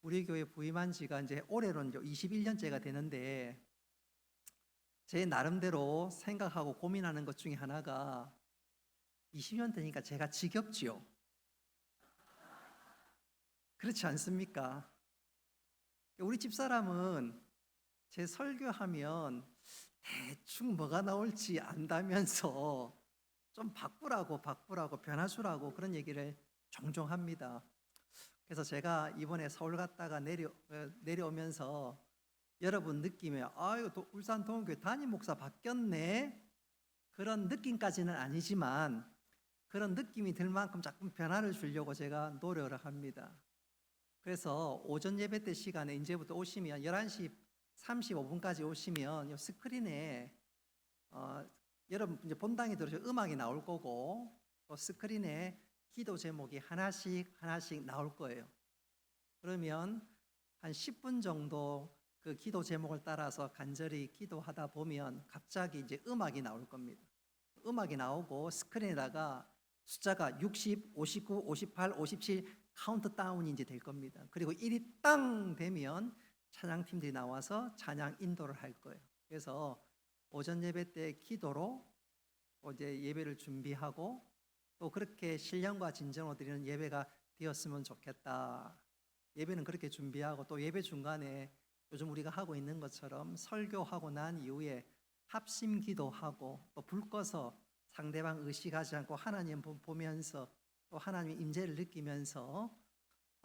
우리 교회 부임한 지가 이제 올해로 이제 21년째가 되는데 제 나름대로 생각하고 고민하는 것 중에 하나가 20년 되니까 제가 지겹지요. 그렇지 않습니까? 우리 집사람은 제 설교하면 대충 뭐가 나올지 안다면서 좀 바꾸라고 변화주라고 그런 얘기를 종종 합니다. 그래서 제가 이번에 서울 갔다가 내려오면서 여러분 느낌에 이거 울산 동교회 담임 목사 바뀌었네 그런 느낌까지는 아니지만 그런 느낌이 들 만큼 자꾸 변화를 주려고 제가 노력을 합니다. 그래서 오전 예배 때 시간에 이제부터 오시면 11시 35분까지 오시면 이 스크린에 여러분 이제 본당에 들어서 음악이 나올 거고 또 스크린에 기도 제목이 하나씩 나올 거예요. 그러면 한 10분 정도 그 기도 제목을 따라서 간절히 기도하다 보면 갑자기 이제 음악이 나올 겁니다. 음악이 나오고 스크린에다가 숫자가 60, 59, 58, 57 카운트다운이 이제 될 겁니다. 그리고 1이 땅 되면 찬양팀들이 나와서 찬양 인도를 할 거예요. 그래서 오전 예배 때 기도로 이제 예배를 준비하고 또 그렇게 신령과 진정으로 드리는 예배가 되었으면 좋겠다. 예배는 그렇게 준비하고 또 예배 중간에 요즘 우리가 하고 있는 것처럼 설교하고 난 이후에 합심 기도하고 또 불 꺼서 상대방 의식하지 않고 하나님 보면서 또 하나님의 임재를 느끼면서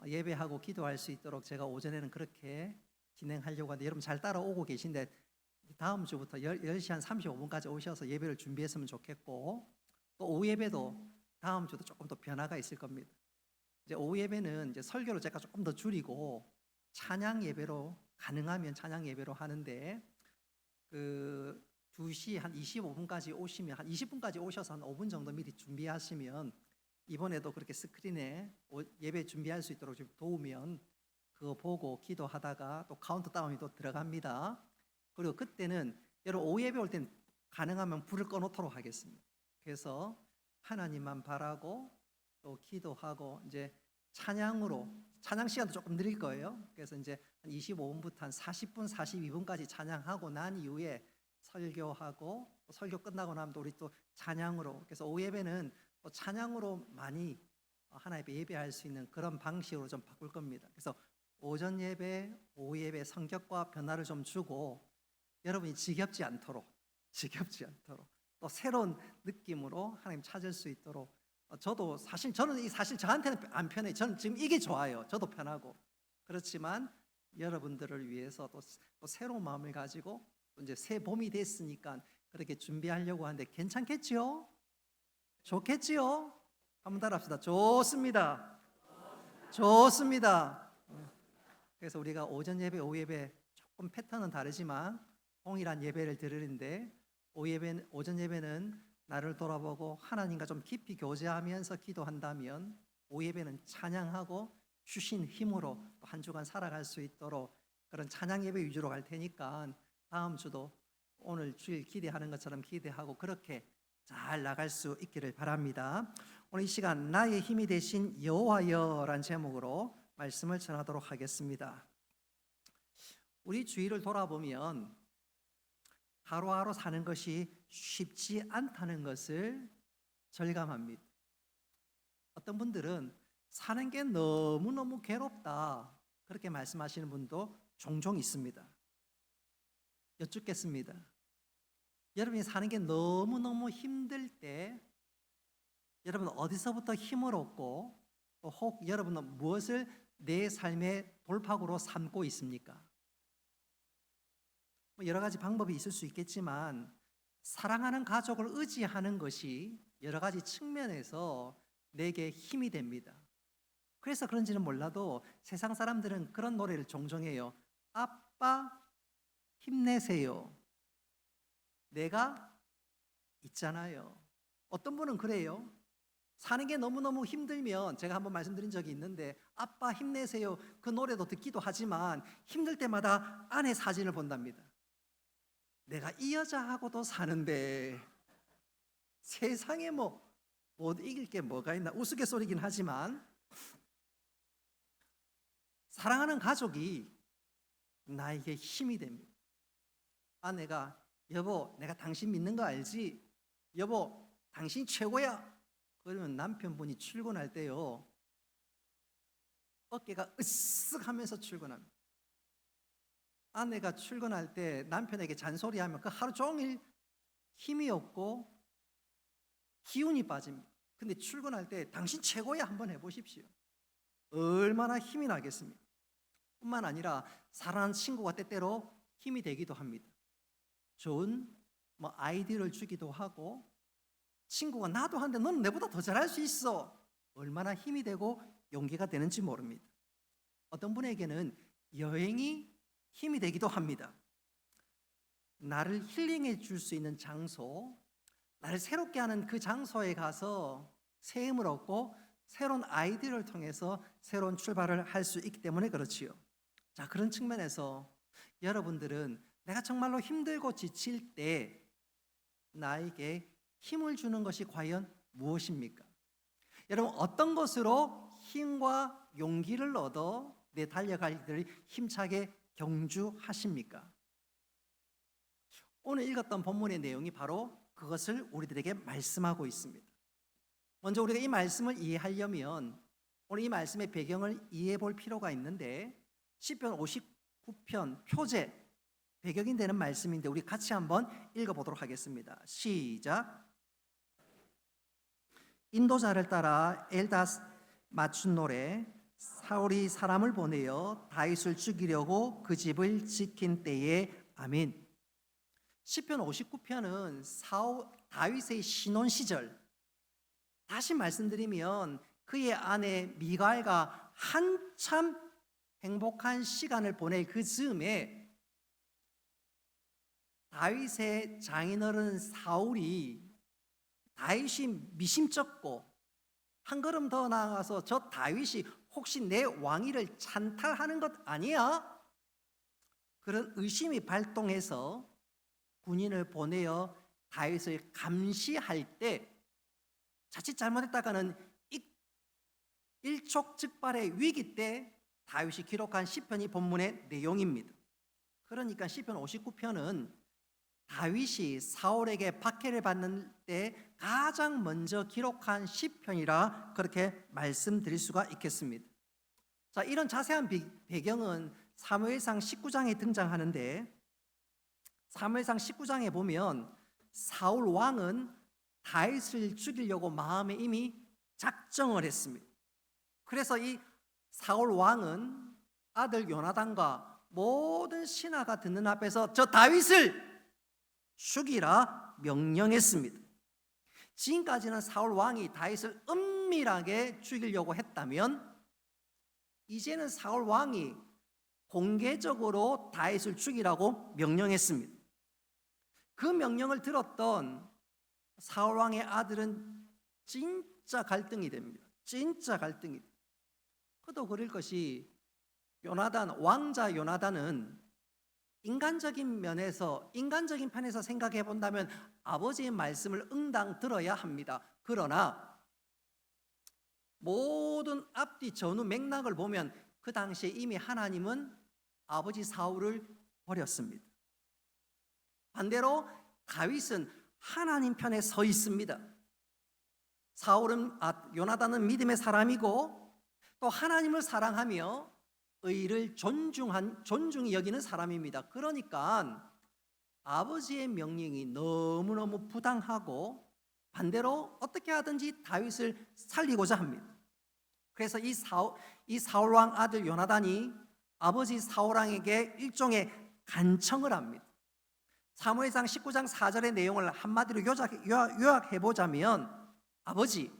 예배하고 기도할 수 있도록 제가 오전에는 그렇게 진행하려고 하는데 여러분 잘 따라오고 계신데 다음 주부터 10시 한 35분까지 오셔서 예배를 준비했으면 좋겠고 또 오후 예배도 다음 주도 조금 더 변화가 있을 겁니다. 이제 오후 예배는 이제 설교를 제가 조금 더 줄이고 찬양 예배로 가능하면 찬양 예배로 하는데 그 2시 한 25분까지 오시면 한 20분까지 오셔서 한 5분 정도 미리 준비하시면 이번에도 그렇게 스크린에 예배 준비할 수 있도록 좀 도우면 그거 보고 기도하다가 또 카운트다운이 또 들어갑니다. 그리고 그때는 여러분 오후 예배 올 때는 가능하면 불을 꺼놓도록 하겠습니다. 그래서 하나님만 바라고 또 기도하고 이제 찬양으로 찬양 시간도 조금 느릴 거예요. 그래서 이제 한 25분부터 한 40분, 42분까지 찬양하고 난 이후에 설교하고 또 설교 끝나고 나면 또 우리 또 찬양으로 그래서 오후 예배는 또 찬양으로 많이 하나님 예배할 수 있는 그런 방식으로 좀 바꿀 겁니다. 그래서 오전 예배, 오후 예배 성격과 변화를 좀 주고 여러분이 지겹지 않도록 또 새로운 느낌으로 하나님 찾을 수 있도록 저도 저는 사실 저한테는 안 편해요. 저는 지금 이게 좋아요. 저도 편하고 그렇지만 여러분들을 위해서 또 새로운 마음을 가지고 또 이제 새 봄이 됐으니까 그렇게 준비하려고 하는데 괜찮겠지요? 좋겠지요? 한번 따라합시다. 좋습니다. 좋습니다. 그래서 우리가 오전 예배, 오후 예배 조금 패턴은 다르지만 동일한 예배를 드리는데 오전 예배는 나를 돌아보고 하나님과 좀 깊이 교제하면서 기도한다면 오후 예배는 찬양하고 주신 힘으로 한 주간 살아갈 수 있도록 그런 찬양 예배 위주로 갈 테니까 다음 주도 오늘 주일 기대하는 것처럼 기대하고 그렇게 잘 나갈 수 있기를 바랍니다. 오늘 이 시간 나의 힘이 되신 여호와여라는 제목으로 말씀을 전하도록 하겠습니다. 우리 주위를 돌아보면 하루하루 사는 것이 쉽지 않다는 것을 절감합니다. 어떤 분들은 사는 게 너무너무 괴롭다 그렇게 말씀하시는 분도 종종 있습니다. 여쭙겠습니다. 여러분이 사는 게 너무너무 힘들 때 여러분 어디서부터 힘을 얻고 또 혹 여러분은 무엇을 내 삶의 돌파구로 삼고 있습니까? 여러 가지 방법이 있을 수 있겠지만 사랑하는 가족을 의지하는 것이 여러 가지 측면에서 내게 힘이 됩니다. 그래서 그런지는 몰라도 세상 사람들은 그런 노래를 종종 해요. 아빠 힘내세요. 내가 있잖아요. 어떤 분은 그래요. 사는 게 너무너무 힘들면 제가 한번 말씀드린 적이 있는데 아빠 힘내세요. 그 노래도 듣기도 하지만 힘들 때마다 아내 사진을 본답니다. 내가 이 여자하고도 사는데 세상에 못 이길 게 뭐가 있나 우스갯소리긴 하지만 사랑하는 가족이 나에게 힘이 됩니다. 아내가 여보 내가 당신 믿는 거 알지? 여보 당신 최고야. 그러면 남편분이 출근할 때요 어깨가 으쓱 하면서 출근합니다. 아내가 출근할 때 남편에게 잔소리하면 그 하루 종일 힘이 없고 기운이 빠집니다. 근데 출근할 때 당신 최고야 한번 해보십시오. 얼마나 힘이 나겠습니까? 뿐만 아니라 사랑하는 친구가 때때로 힘이 되기도 합니다. 좋은 아이디어를 주기도 하고 친구가 나도 하는데 너는 내보다 더 잘할 수 있어. 얼마나 힘이 되고 용기가 되는지 모릅니다. 어떤 분에게는 여행이 힘이 되기도 합니다. 나를 힐링해 줄 수 있는 장소, 나를 새롭게 하는 그 장소에 가서 새 힘을 얻고 새로운 아이디어를 통해서 새로운 출발을 할 수 있기 때문에 그렇지요. 자, 그런 측면에서 여러분들은 내가 정말로 힘들고 지칠 때 나에게 힘을 주는 것이 과연 무엇입니까? 여러분 어떤 것으로 힘과 용기를 얻어 내 달려갈 길을 힘차게 경주하십니까? 오늘 읽었던 본문의 내용이 바로 그것을 우리들에게 말씀하고 있습니다. 먼저 우리가 이 말씀을 이해하려면 오늘 이 말씀의 배경을 이해해 볼 필요가 있는데 시편 59편 표제 배경이 되는 말씀인데 우리 같이 한번 읽어보도록 하겠습니다. 시작. 인도자를 따라 엘닷 맞춘 노래. 사울이 사람을 보내어 다윗을 죽이려고 그 집을 지킨 때에 아멘. 시편 59편은 다윗의 신혼 시절, 다시 말씀드리면 그의 아내 미갈과 한참 행복한 시간을 보낼 그 즈음에 다윗의 장인어른 사울이 다윗이 미심쩍고 한 걸음 더 나아가서 저 다윗이 혹시 내 왕위를 찬탈하는 것 아니야? 그런 의심이 발동해서 군인을 보내어 다윗을 감시할 때 자칫 잘못했다가는 일촉즉발의 위기 때 다윗이 기록한 시편이 본문의 내용입니다. 그러니까 시편 59편은 다윗이 사울에게 박해를 받는 때 가장 먼저 기록한 시편이라 그렇게 말씀드릴 수가 있겠습니다. 자, 이런 자세한 배경은 사무엘상 19장에 등장하는데 사무엘상 19장에 보면 사울 왕은 다윗을 죽이려고 마음에 이미 작정을 했습니다. 그래서 이 사울 왕은 아들 요나단과 모든 신하가 듣는 앞에서 저 다윗을 죽이라 명령했습니다. 지금까지는 사울 왕이 다윗을 은밀하게 죽이려고 했다면 이제는 사울 왕이 공개적으로 다윗을 죽이라고 명령했습니다. 그 명령을 들었던 사울 왕의 아들은 진짜 갈등이 됩니다. 진짜 갈등이. 그도 그럴 것이 왕자 요나단은 인간적인 편에서 생각해 본다면 아버지의 말씀을 응당 들어야 합니다. 그러나 모든 앞뒤 전후 맥락을 보면 그 당시에 이미 하나님은 아버지 사울을 버렸습니다. 반대로 다윗은 하나님 편에 서 있습니다. 요나단은 믿음의 사람이고 또 하나님을 사랑하며 의를 존중히 여기는 사람입니다. 그러니까 아버지의 명령이 너무너무 부당하고 반대로 어떻게 하든지 다윗을 살리고자 합니다. 그래서 이 사울 왕 아들 요나단이 아버지 사울 왕에게 일종의 간청을 합니다. 사무엘상 19장 4절의 내용을 한마디로 요약해 보자면 아버지,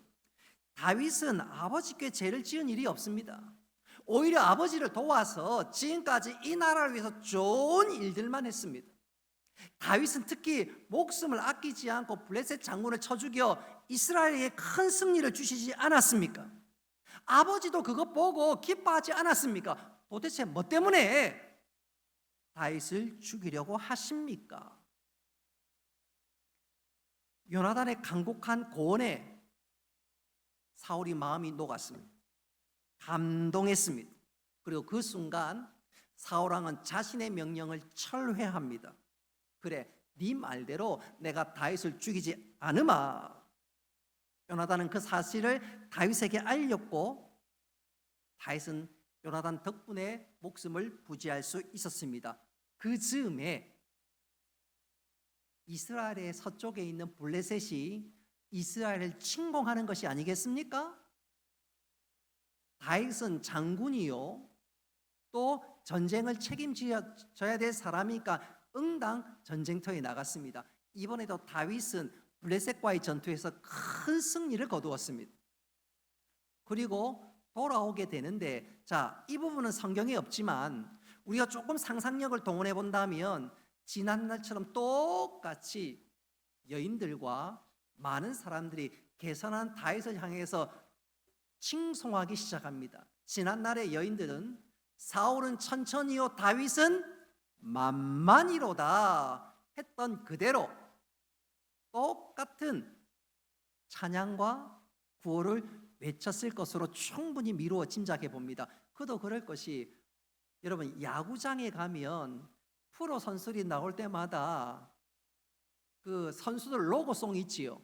다윗은 아버지께 죄를 지은 일이 없습니다. 오히려 아버지를 도와서 지금까지 이 나라를 위해서 좋은 일들만 했습니다. 다윗은 특히 목숨을 아끼지 않고 블레셋 장군을 쳐 죽여 이스라엘에게 큰 승리를 주시지 않았습니까? 아버지도 그것 보고 기뻐하지 않았습니까? 도대체 뭐 때문에 다윗을 죽이려고 하십니까? 요나단의 간곡한 고언에 사울이 마음이 녹았습니다. 감동했습니다. 그리고 그 순간 사울 왕은 자신의 명령을 철회합니다. 그래, 네 말대로 내가 다윗을 죽이지 않으마. 요나단은 그 사실을 다윗에게 알렸고 다윗은 요나단 덕분에 목숨을 부지할 수 있었습니다. 그 즈음에 이스라엘의 서쪽에 있는 블레셋이 이스라엘을 침공하는 것이 아니겠습니까? 다윗은 장군이요, 또 전쟁을 책임져야 될 사람이니까 응당 전쟁터에 나갔습니다. 이번에도 다윗은 블레셋과의 전투에서 큰 승리를 거두었습니다. 그리고 돌아오게 되는데, 자, 이 부분은 성경에 없지만 우리가 조금 상상력을 동원해 본다면 지난날처럼 똑같이 여인들과 많은 사람들이 개선한 다윗을 향해서 칭송하기 시작합니다. 지난날의 여인들은 사울은 천천히요 다윗은 만만히로다 했던 그대로 똑같은 찬양과 구호를 외쳤을 것으로 충분히 미루어 짐작해 봅니다. 그도 그럴 것이, 여러분 야구장에 가면 프로 선수들이 나올 때마다 그 선수들 로고송 있지요.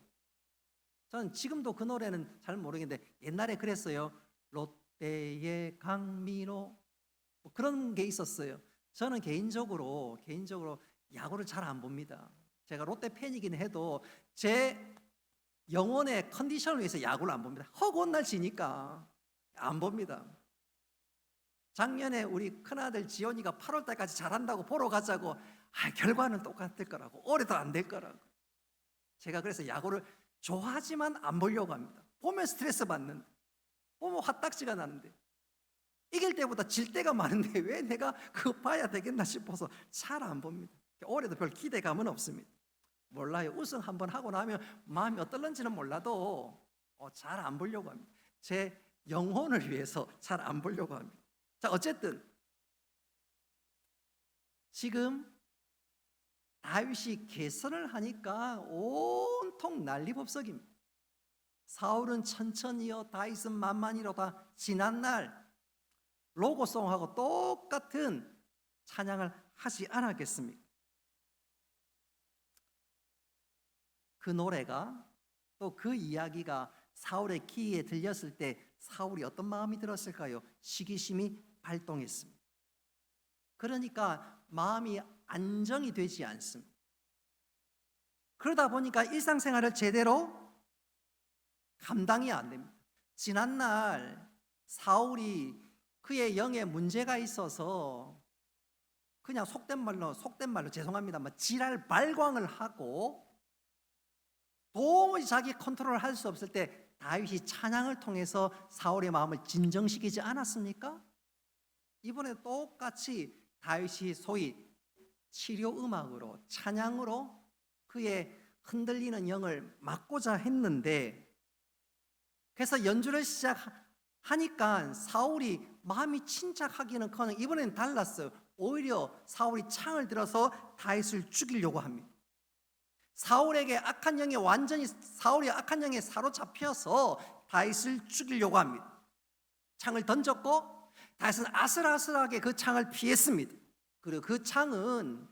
저는 지금도 그 노래는 잘 모르겠는데 옛날에 그랬어요. 롯데의 강민호 뭐 그런 게 있었어요. 저는 개인적으로 야구를 잘 안 봅니다. 제가 롯데 팬이긴 해도 제 영혼의 컨디션을 위해서 야구를 안 봅니다. 허구한 날 지니까 안 봅니다. 작년에 우리 큰아들 지원이가 8월 달까지 잘한다고 보러 가자고, 결과는 똑같을 거라고, 올해도 안 될 거라고. 제가 그래서 야구를 좋아하지만 안 보려고 합니다. 보면 스트레스 받는데, 보면 화딱지가 나는데, 이길 때보다 질 때가 많은데 왜 내가 그거 봐야 되겠나 싶어서 잘 안 봅니다. 올해도 별 기대감은 없습니다. 몰라요. 우승 한번 하고 나면 마음이 어떨런지는 몰라도 잘 안 보려고 합니다. 제 영혼을 위해서 잘 안 보려고 합니다. 자, 어쨌든 지금 다윗이 개선을 하니까 온통 난리법석입니다. 사울은 천천히요 다윗은 만만히로다. 지난날 로고송하고 똑같은 찬양을 하지 않았겠습니까? 그 노래가, 또 그 이야기가 사울의 귀에 들렸을 때 사울이 어떤 마음이 들었을까요? 시기심이 발동했습니다. 그러니까 마음이 안정이 되지 않습니다. 그러다 보니까 일상생활을 제대로 감당이 안 됩니다. 지난날 사울이 그의 영에 문제가 있어서 그냥 속된 말로 죄송합니다만 지랄 발광을 하고 도무지 자기 컨트롤을 할 수 없을 때 다윗이 찬양을 통해서 사울의 마음을 진정시키지 않았습니까? 이번에 똑같이 다윗이 소위 치료 음악으로, 찬양으로 그의 흔들리는 영을 막고자 했는데, 그래서 연주를 시작하니까 사울이 마음이 침착하기는커녕 이번에는 달랐어요. 오히려 사울이 창을 들어서 다윗을 죽이려고 합니다. 사울이 악한 영에 사로잡혀서 다윗을 죽이려고 합니다. 창을 던졌고 다윗은 아슬아슬하게 그 창을 피했습니다. 그리고 그 창은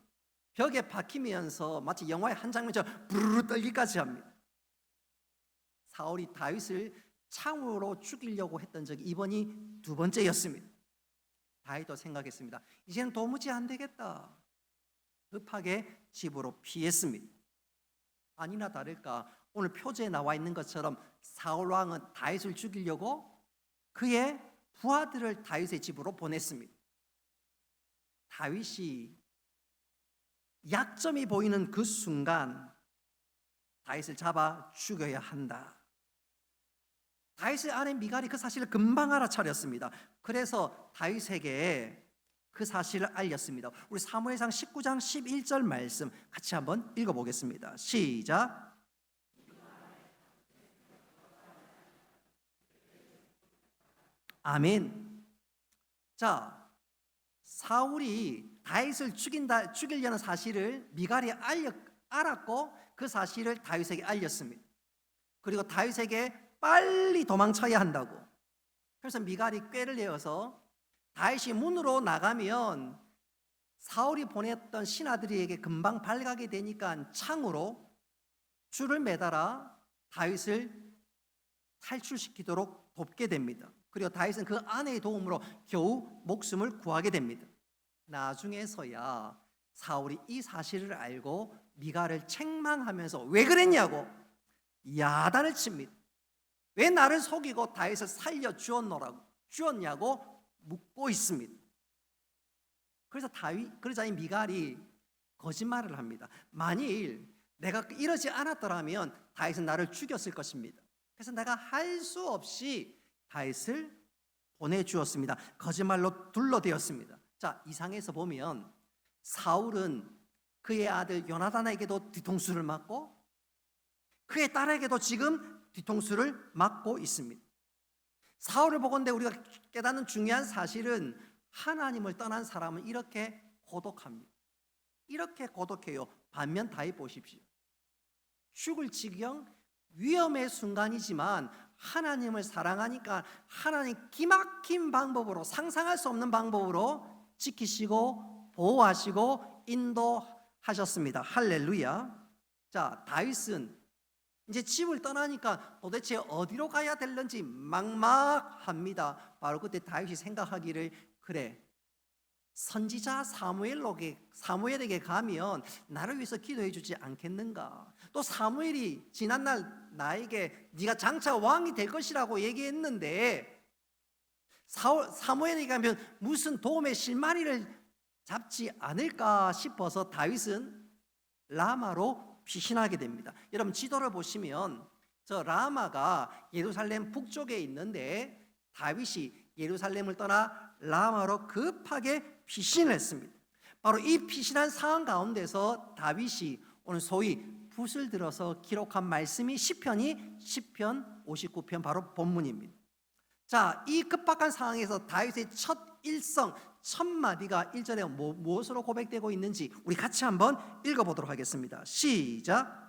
벽에 박히면서 마치 영화의 한 장면처럼 부르르 떨기까지 합니다. 사울이 다윗을 창으로 죽이려고 했던 적이 이번이 두 번째였습니다. 다윗도 생각했습니다. 이제는 도무지 안 되겠다. 급하게 집으로 피했습니다. 아니나 다를까 오늘 표제에 나와 있는 것처럼 사울 왕은 다윗을 죽이려고 그의 부하들을 다윗의 집으로 보냈습니다. 다윗이 약점이 보이는 그 순간 다윗을 잡아 죽여야 한다. 다윗의 아내 미갈이 그 사실을 금방 알아차렸습니다. 그래서 다윗에게 그 사실을 알렸습니다. 우리 사무엘상 19장 11절 말씀 같이 한번 읽어보겠습니다. 시작. 아멘. 자, 사울이 다윗을 죽이려는 사실을 미갈이 알았고 그 사실을 다윗에게 알렸습니다. 그리고 다윗에게 빨리 도망쳐야 한다고. 그래서 미갈이 꾀를 내어서 다윗이 문으로 나가면 사울이 보냈던 신하들에게 금방 발각이 되니까 창으로 줄을 매달아 다윗을 탈출시키도록 돕게 됩니다. 그리고 다윗은 그 아내의 도움으로 겨우 목숨을 구하게 됩니다. 나중에서야 사울이 이 사실을 알고 미갈을 책망하면서 왜 그랬냐고 야단을 칩니다. 왜 나를 속이고 다윗을 살려 주었냐고 묻고 있습니다. 그러자 이 미갈이 거짓말을 합니다. 만일 내가 이러지 않았더라면 다윗은 나를 죽였을 것입니다. 그래서 내가 할 수 없이 다윗을 보내주었습니다. 거짓말로 둘러대었습니다. 자, 이 상에서 보면 사울은 그의 아들 요나단에게도 뒤통수를 맞고 그의 딸에게도 지금 뒤통수를 맞고 있습니다. 사울을 보건대 우리가 깨닫는 중요한 사실은 하나님을 떠난 사람은 이렇게 고독합니다. 이렇게 고독해요. 반면 다윗 보십시오. 죽을 지경 위험의 순간이지만 하나님을 사랑하니까 하나님 기막힌 방법으로 상상할 수 없는 방법으로 지키시고 보호하시고 인도하셨습니다. 할렐루야. 자, 다윗은 이제 집을 떠나니까 도대체 어디로 가야 될는지 막막합니다. 바로 그때 다윗이 생각하기를 그래 선지자 사무엘에게 가면 나를 위해서 기도해 주지 않겠는가. 또 사무엘이 지난날 나에게 네가 장차 왕이 될 것이라고 얘기했는데 사무엘에게 가면 무슨 도움의 실마리를 잡지 않을까 싶어서 다윗은 라마로 피신하게 됩니다. 여러분 지도를 보시면 저 라마가 예루살렘 북쪽에 있는데 다윗이 예루살렘을 떠나 라마로 급하게 피신을 했습니다. 바로 이 피신한 상황 가운데서 다윗이 오늘 소위 붓을 들어서 기록한 말씀이 시편 59편 바로 본문입니다. 자, 이 급박한 상황에서 다윗의 첫 일성 첫 마디가 1절에 무엇으로 고백되고 있는지 우리 같이 한번 읽어보도록 하겠습니다. 시작.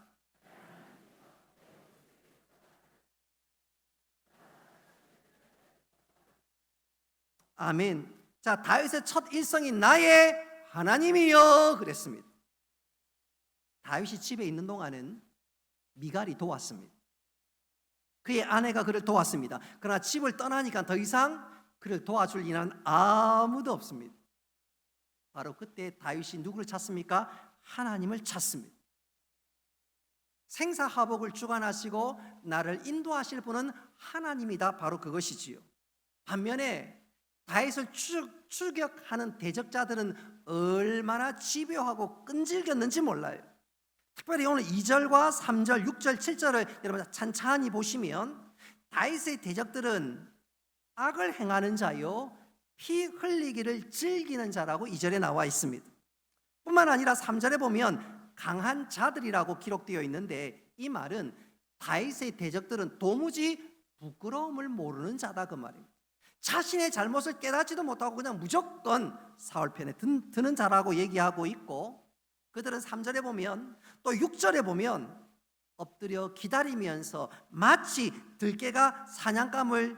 아멘. 자, 다윗의 첫 일성이 나의 하나님이여 그랬습니다. 다윗이 집에 있는 동안은 미갈이 도왔습니다. 그의 아내가 그를 도왔습니다. 그러나 집을 떠나니까 더 이상 그를 도와줄 이는 아무도 없습니다. 바로 그때 다윗이 누구를 찾습니까? 하나님을 찾습니다. 생사화복을 주관하시고 나를 인도하실 분은 하나님이다. 바로 그것이지요. 반면에 다윗을 추격하는 대적자들은 얼마나 집요하고 끈질겼는지 몰라요. 특별히 오늘 2절과 3절, 6절, 7절을 여러분 찬찬히 보시면 다윗의 대적들은 악을 행하는 자요 피 흘리기를 즐기는 자라고 2절에 나와 있습니다. 뿐만 아니라 3절에 보면 강한 자들이라고 기록되어 있는데 이 말은 다윗의 대적들은 도무지 부끄러움을 모르는 자다 그 말입니다. 자신의 잘못을 깨닫지도 못하고 그냥 무조건 사울 편에 드는 자라고 얘기하고 있고, 그들은 3절에 보면 또 6절에 보면 엎드려 기다리면서 마치 들깨가 사냥감을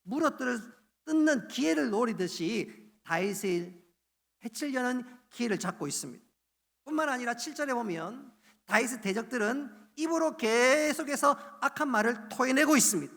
물어뜯는 기회를 노리듯이 다윗을 해치려는 기회를 잡고 있습니다. 뿐만 아니라 7절에 보면 다윗의 대적들은 입으로 계속해서 악한 말을 토해내고 있습니다.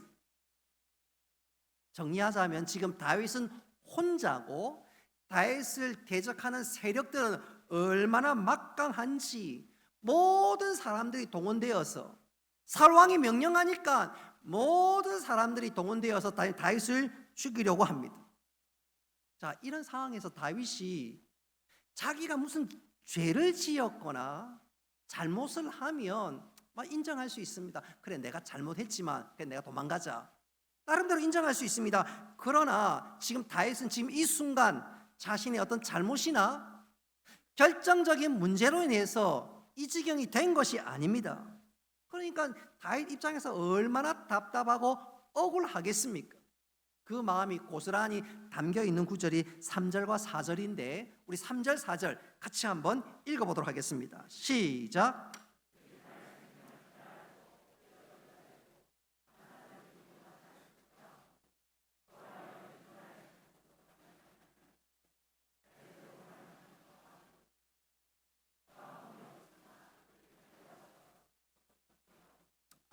정리하자면 지금 다윗은 혼자고 다윗을 대적하는 세력들은 얼마나 막강한지 모든 사람들이 동원되어서 사울왕이 명령하니까 모든 사람들이 동원되어서 다윗을 죽이려고 합니다. 자, 이런 상황에서 다윗이 자기가 무슨 죄를 지었거나 잘못을 하면 인정할 수 있습니다. 그래, 내가 잘못했지만 그래, 내가 도망가자. 나름대로 인정할 수 있습니다. 그러나 지금 다윗은 지금 이 순간 자신의 어떤 잘못이나 결정적인 문제로 인해서 이 지경이 된 것이 아닙니다. 그러니까 다윗 입장에서 얼마나 답답하고 억울하겠습니까? 그 마음이 고스란히 담겨 있는 구절이 3절과 4절인데 우리 3절, 4절 같이 한번 읽어보도록 하겠습니다. 시작.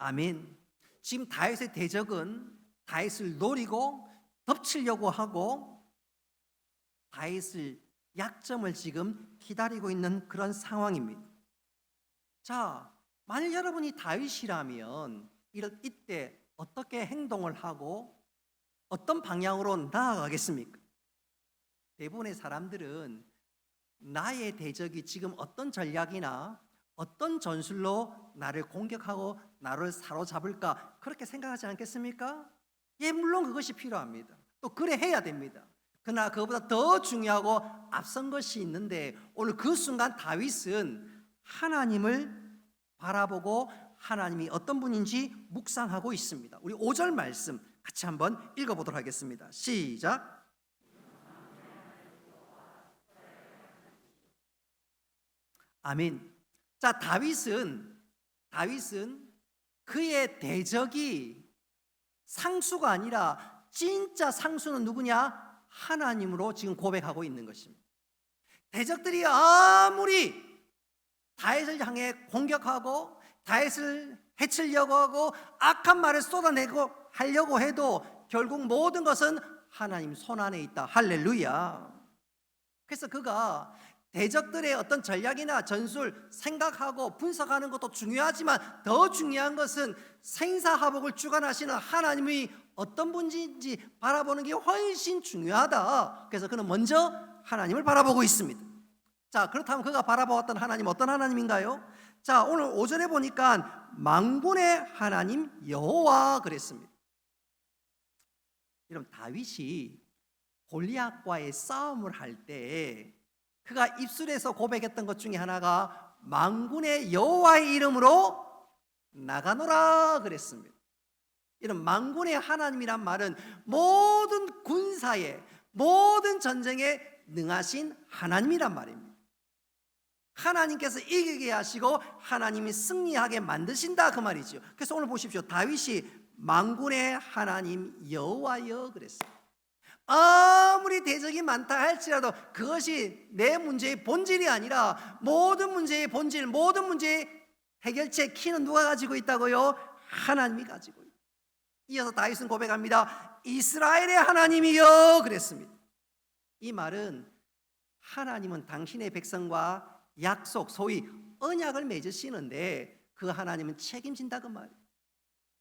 아멘. 지금 다윗의 대적은 다윗을 노리고 덮치려고 하고 다윗을 약점을 지금 기다리고 있는 그런 상황입니다. 자, 만일 여러분이 다윗이라면 이때 어떻게 행동을 하고 어떤 방향으로 나아가겠습니까? 대부분의 사람들은 나의 대적이 지금 어떤 전략이나 어떤 전술로 나를 공격하고 나를 사로잡을까 그렇게 생각하지 않겠습니까? 예, 물론 그것이 필요합니다. 또 그래 해야 됩니다. 그러나 그것보다 더 중요하고 앞선 것이 있는데 오늘 그 순간 다윗은 하나님을 바라보고 하나님이 어떤 분인지 묵상하고 있습니다. 우리 5절 말씀 같이 한번 읽어보도록 하겠습니다. 시작. 아멘. 자, 다윗은 그의 대적이 상수가 아니라 진짜 상수는 누구냐? 하나님으로 지금 고백하고 있는 것입니다. 대적들이 아무리 다윗을 향해 공격하고 다윗을 해치려고 하고 악한 말을 쏟아내고 하려고 해도 결국 모든 것은 하나님 손 안에 있다. 할렐루야. 그래서 그가 대적들의 어떤 전략이나 전술 생각하고 분석하는 것도 중요하지만 더 중요한 것은 생사화복을 주관하시는 하나님이 어떤 분인지 바라보는 게 훨씬 중요하다. 그래서 그는 먼저 하나님을 바라보고 있습니다. 자, 그렇다면 그가 바라보았던 하나님 어떤 하나님인가요? 자, 오늘 5절에 보니까 만군의 하나님 여호와 그랬습니다. 여러분, 다윗이 골리앗과의 싸움을 할 때 그가 입술에서 고백했던 것 중에 하나가 만군의 여호와의 이름으로 나가노라 그랬습니다. 이런 만군의 하나님이란 말은 모든 군사에 모든 전쟁에 능하신 하나님이란 말입니다. 하나님께서 이기게 하시고 하나님이 승리하게 만드신다 그 말이죠. 그래서 오늘 보십시오. 다윗이 만군의 하나님 여호와여 그랬어요. 아무리 대적이 많다 할지라도 그것이 내 문제의 본질이 아니라 모든 문제의 본질, 모든 문제의 해결책 키는 누가 가지고 있다고요? 하나님이 가지고 있다. 이어서 다윗은 고백합니다. 이스라엘의 하나님이여 그랬습니다. 이 말은 하나님은 당신의 백성과 약속, 소위 언약을 맺으시는데 그 하나님은 책임진다 그 말이에요.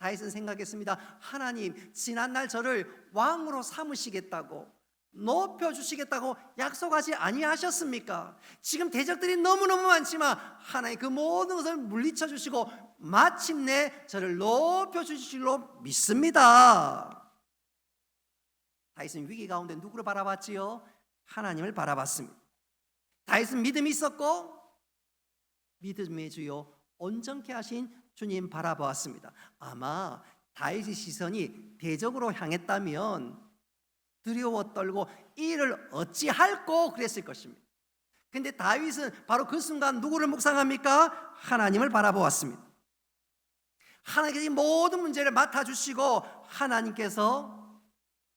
다윗은 생각했습니다. 하나님, 지난날 저를 왕으로 삼으시겠다고 높여주시겠다고 약속하지 아니하셨습니까? 지금 대적들이 너무너무 많지만 하나님 그 모든 것을 물리쳐 주시고 마침내 저를 높여주실 줄로 믿습니다. 다윗은 위기 가운데 누구를 바라봤지요? 하나님을 바라봤습니다. 다윗은 믿음이 있었고 믿음의 주요 온전케 하신 주님 바라보았습니다. 아마 다윗의 시선이 대적으로 향했다면 두려워 떨고 이를 어찌할꼬 그랬을 것입니다. 근데 다윗은 바로 그 순간 누구를 묵상합니까? 하나님을 바라보았습니다. 하나님께서 이 모든 문제를 맡아주시고 하나님께서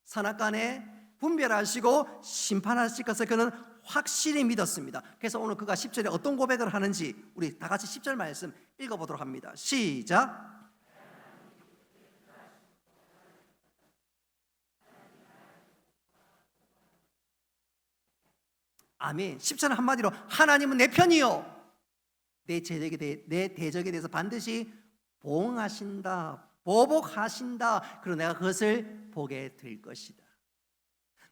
선악간에 분별하시고 심판하실 것을 그는 확실히 믿었습니다. 그래서 오늘 그가 10절에 어떤 고백을 하는지 우리 다 같이 10절 말씀 읽어보도록 합니다. 시작. 아멘. 10절 한마디로 하나님은 내 편이요 내 대적에 대해서 반드시 보응하신다, 보복하신다. 그리고 내가 그것을 보게 될 것이다.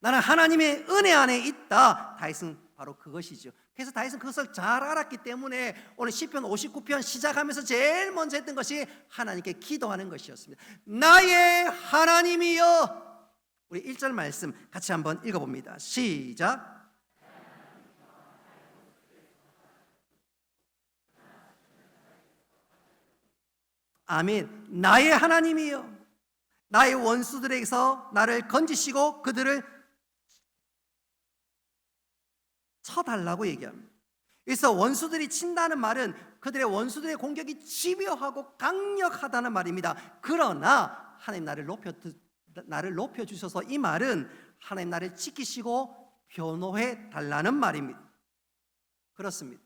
나는 하나님의 은혜 안에 있다. 다윗은 바로 그것이죠. 그래서 다윗은 그것을 잘 알았기 때문에 오늘 시편 59편 시작하면서 제일 먼저 했던 것이 하나님께 기도하는 것이었습니다. 나의 하나님이여. 우리 1절 말씀 같이 한번 읽어봅니다. 시작. 아멘. 나의 하나님이여 나의 원수들에게서 나를 건지시고 그들을 쳐달라고 얘기합니다. 그래서 원수들이 친다는 말은 그들의 원수들의 공격이 집요하고 강력하다는 말입니다. 그러나 하나님 나를 높여주셔서 이 말은 하나님 나를 지키시고 변호해 달라는 말입니다. 그렇습니다.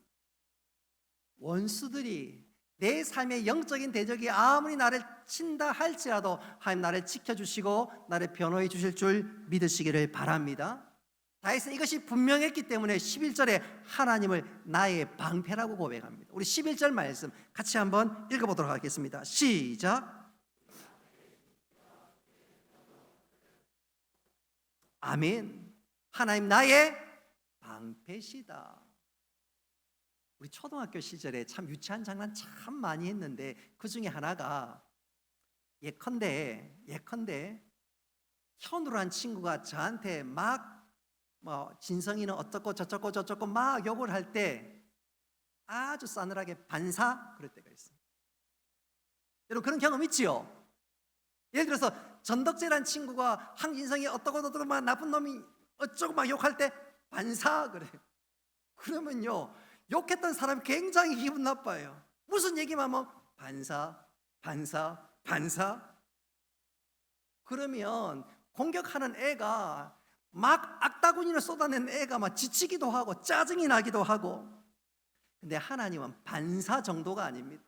원수들이 내 삶의 영적인 대적이 아무리 나를 친다 할지라도 하나님 나를 지켜주시고 나를 변호해 주실 줄 믿으시기를 바랍니다. 다윗은 이것이 분명했기 때문에 11절에 하나님을 나의 방패라고 고백합니다. 우리 11절 말씀 같이 한번 읽어보도록 하겠습니다. 시작. 아멘. 하나님 나의 방패시다. 우리 초등학교 시절에 참 유치한 장난 참 많이 했는데 그 중에 하나가 예컨대 현우란 친구가 저한테 막 진성이는 어쩌고 저쩌고 막 욕을 할 때 아주 싸늘하게 반사 그럴 때가 있어요. 여러분 그런 경험 있지요? 예를 들어서 전덕재란 친구가 황진성이 어쩌고 막 나쁜 놈이 어쩌고 막 욕할 때 반사 그래요. 그러면요 욕했던 사람이 굉장히 기분 나빠요. 무슨 얘기만 하면 반사 그러면 공격하는 애가 막 악다구니를 쏟아낸 애가 막 지치기도 하고 짜증이 나기도 하고. 근데 하나님은 반사 정도가 아닙니다.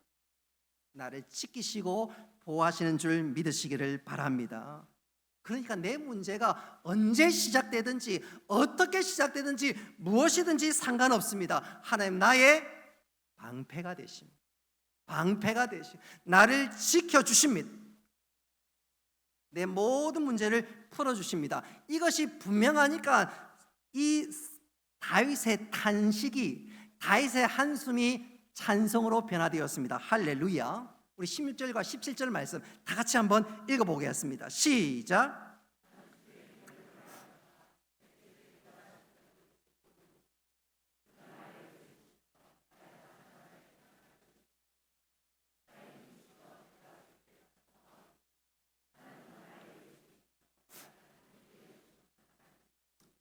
나를 지키시고 보호하시는 줄 믿으시기를 바랍니다. 그러니까 내 문제가 언제 시작되든지 어떻게 시작되든지 무엇이든지 상관없습니다. 하나님 나의 방패가 되십니다. 나를 지켜주십니다. 내 모든 문제를 풀어주십니다. 이것이 분명하니까 이 다윗의 탄식이, 다윗의 한숨이 찬송으로 변화되었습니다. 할렐루야. 우리 16절과 17절 말씀 다 같이 한번 읽어보겠습니다. 시작.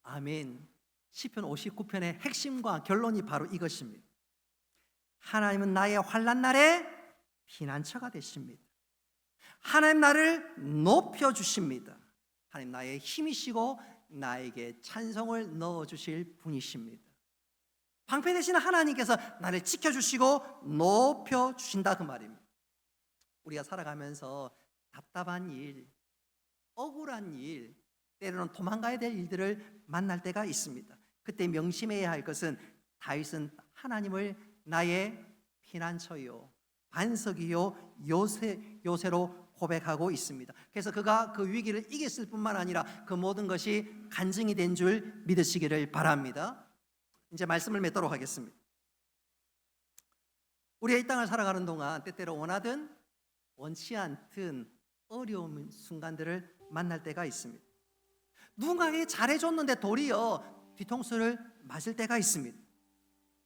아멘. 시편 59편의 핵심과 결론이 바로 이것입니다. 하나님은 나의 환난 날에 피난처가 되십니다. 하나님 나를 높여주십니다. 하나님 나의 힘이시고 나에게 찬송을 넣어주실 분이십니다. 방패 되신 하나님께서 나를 지켜주시고 높여주신다 그 말입니다. 우리가 살아가면서 답답한 일, 억울한 일, 때로는 도망가야 될 일들을 만날 때가 있습니다. 그때 명심해야 할 것은 다윗은 하나님을 나의 피난처요 반석이요 요새로 고백하고 있습니다. 그래서 그가 그 위기를 이겼을 뿐만 아니라 그 모든 것이 간증이 된 줄 믿으시기를 바랍니다. 이제 말씀을 맺도록 하겠습니다. 우리가 이 땅을 살아가는 동안 때때로 원하든 원치 않든 어려운 순간들을 만날 때가 있습니다. 누군가에게 잘해줬는데 도리어 뒤통수를 맞을 때가 있습니다.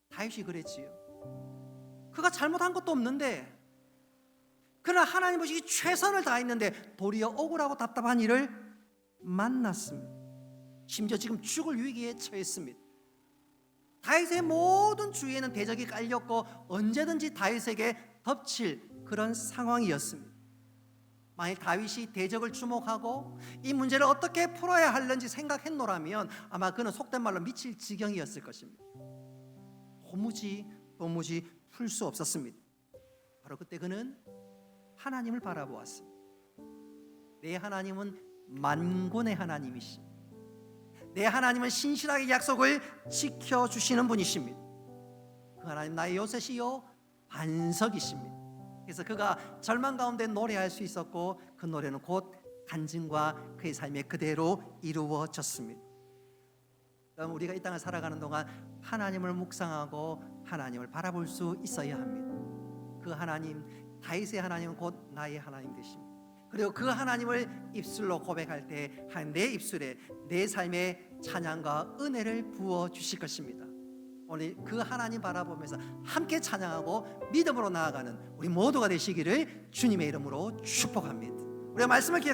다윗이 그랬지요. 그가 잘못한 것도 없는데 그러나 하나님 보시기 최선을 다했는데 도리어 억울하고 답답한 일을 만났습니다. 심지어 지금 죽을 위기에 처했습니다. 다윗의 모든 주위에는 대적이 깔렸고 언제든지 다윗에게 덮칠 그런 상황이었습니다. 만약 다윗이 대적을 주목하고 이 문제를 어떻게 풀어야 하는지 생각했노라면 아마 그는 속된 말로 미칠 지경이었을 것입니다. 도무지 풀 수 없었습니다. 바로 그때 그는 하나님을 바라보았습니다. 내 하나님은 만군의 하나님이십니다. 내 하나님은 신실하게 약속을 지켜주시는 분이십니다. 그 하나님 나의 요새시요 반석이십니다. 그래서 그가 절망 가운데 노래할 수 있었고 그 노래는 곧 간증과 그의 삶에 그대로 이루어졌습니다. 그럼 우리가 이 땅을 살아가는 동안 하나님을 묵상하고 하나님을 바라볼 수 있어야 합니다. 그 하나님, 다윗의 하나님은 곧 나의 하나님 되십니다. 그리고 그 하나님을 입술로 고백할 때 내 입술에 내 삶에 찬양과 은혜를 부어 주실 것입니다. 오늘 그 하나님 바라보면서 함께 찬양하고 믿음으로 나아가는 우리 모두가 되시기를 주님의 이름으로 축복합니다. 우리가 말씀을